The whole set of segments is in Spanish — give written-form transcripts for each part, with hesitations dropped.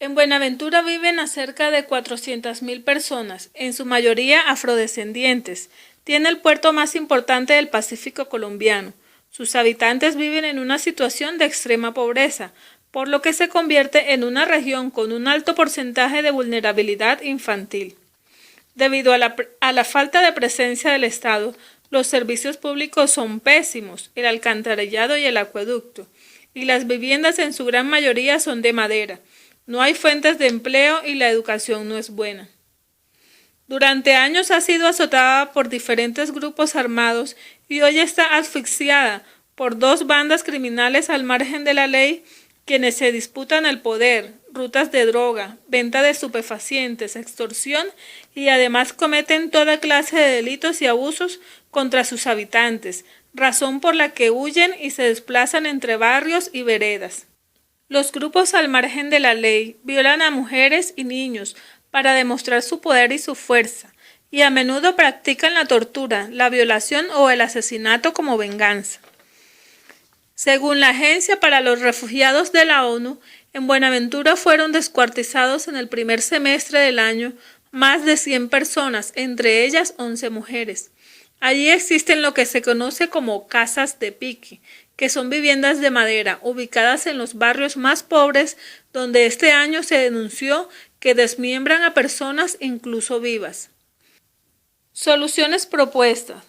En Buenaventura viven a cerca de 400.000 personas, en su mayoría afrodescendientes. Tiene el puerto más importante del Pacífico colombiano. Sus habitantes viven en una situación de extrema pobreza, por lo que se convierte en una región con un alto porcentaje de vulnerabilidad infantil. Debido a la falta de presencia del Estado, los servicios públicos son pésimos, el alcantarillado y el acueducto, y las viviendas en su gran mayoría son de madera. No hay fuentes de empleo y la educación no es buena. Durante años ha sido azotada por diferentes grupos armados y hoy está asfixiada por dos bandas criminales al margen de la ley, quienes se disputan el poder, rutas de droga, venta de estupefacientes, extorsión y además cometen toda clase de delitos y abusos contra sus habitantes, razón por la que huyen y se desplazan entre barrios y veredas. Los grupos al margen de la ley violan a mujeres y niños para demostrar su poder y su fuerza, y a menudo practican la tortura, la violación o el asesinato como venganza. Según la Agencia para los Refugiados de la ONU, en Buenaventura fueron descuartizados en el primer semestre del año más de 100 personas, entre ellas 11 mujeres. Allí existen lo que se conoce como casas de pique, que son viviendas de madera ubicadas en los barrios más pobres, donde este año se denunció que desmiembran a personas incluso vivas. Soluciones propuestas.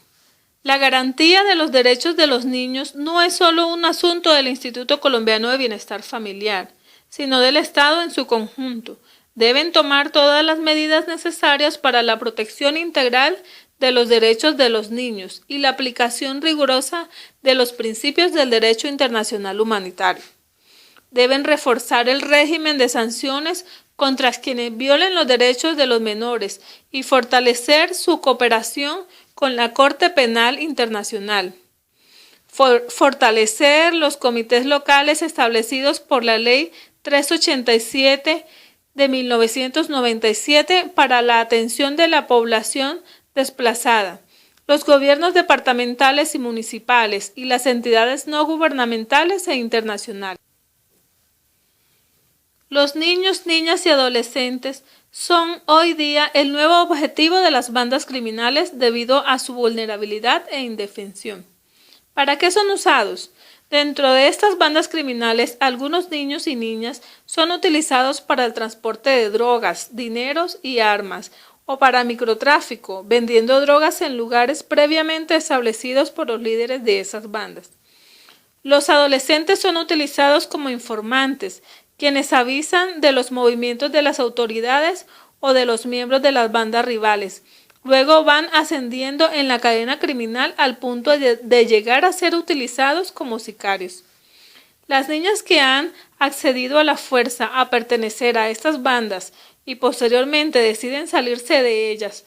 La garantía de los derechos de los niños no es solo un asunto del Instituto Colombiano de Bienestar Familiar, sino del Estado en su conjunto. Deben tomar todas las medidas necesarias para la protección integral de los derechos de los niños y la aplicación rigurosa de los principios del derecho internacional humanitario. Deben reforzar el régimen de sanciones contra quienes violen los derechos de los menores y fortalecer su cooperación con la Corte Penal Internacional. Fortalecer los comités locales establecidos por la Ley 387 de 1997 para la atención de la población desplazada. Los gobiernos departamentales y municipales y las entidades no gubernamentales e internacionales. Los niños, niñas y adolescentes son hoy día el nuevo objetivo de las bandas criminales debido a su vulnerabilidad e indefensión. ¿Para qué son usados? Dentro de estas bandas criminales, algunos niños y niñas son utilizados para el transporte de drogas, dineros y armas, o para microtráfico, vendiendo drogas en lugares previamente establecidos por los líderes de esas bandas. Los adolescentes son utilizados como informantes, quienes avisan de los movimientos de las autoridades o de los miembros de las bandas rivales. Luego van ascendiendo en la cadena criminal al punto de llegar a ser utilizados como sicarios. Las niñas que han accedido a la fuerza a pertenecer a estas bandas y posteriormente deciden salirse de ellas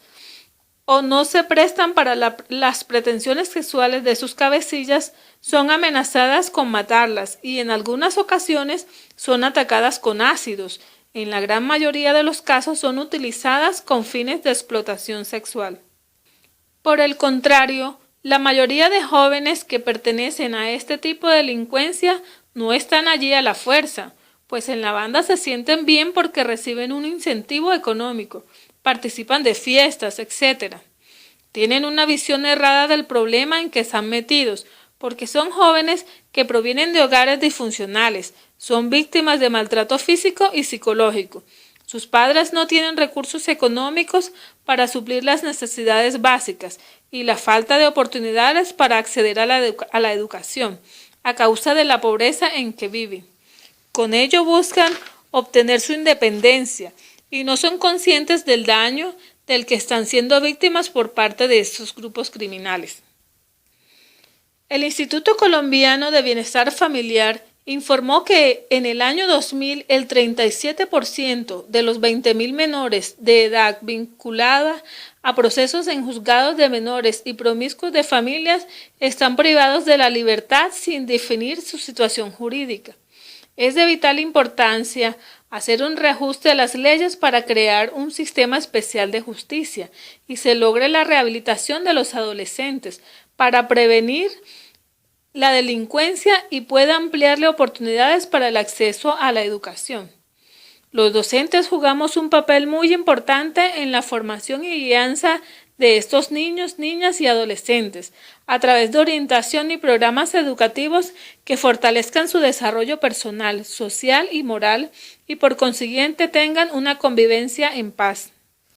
o no se prestan para las pretensiones sexuales de sus cabecillas, son amenazadas con matarlas y en algunas ocasiones son atacadas con ácidos. En la gran mayoría de los casos son utilizadas con fines de explotación sexual. Por el contrario, la mayoría de jóvenes que pertenecen a este tipo de delincuencia no están allí a la fuerza, pues en la banda se sienten bien porque reciben un incentivo económico, participan de fiestas, etc. Tienen una visión errada del problema en que están metidos, porque son jóvenes que provienen de hogares disfuncionales, son víctimas de maltrato físico y psicológico. Sus padres no tienen recursos económicos para suplir las necesidades básicas y la falta de oportunidades para acceder a la educación, a causa de la pobreza en que viven. Con ello buscan obtener su independencia y no son conscientes del daño del que están siendo víctimas por parte de estos grupos criminales. El Instituto Colombiano de Bienestar Familiar informó que en el año 2000 el 37% de los 20.000 menores de edad vinculada a procesos en juzgados de menores y promiscuos de familias están privados de la libertad sin definir su situación jurídica. Es de vital importancia hacer un reajuste a las leyes para crear un sistema especial de justicia y se logre la rehabilitación de los adolescentes para prevenir la delincuencia y pueda ampliarle oportunidades para el acceso a la educación. Los docentes jugamos un papel muy importante en la formación y guianza de estos niños, niñas y adolescentes, a través de orientación y programas educativos que fortalezcan su desarrollo personal, social y moral, y por consiguiente tengan una convivencia en paz.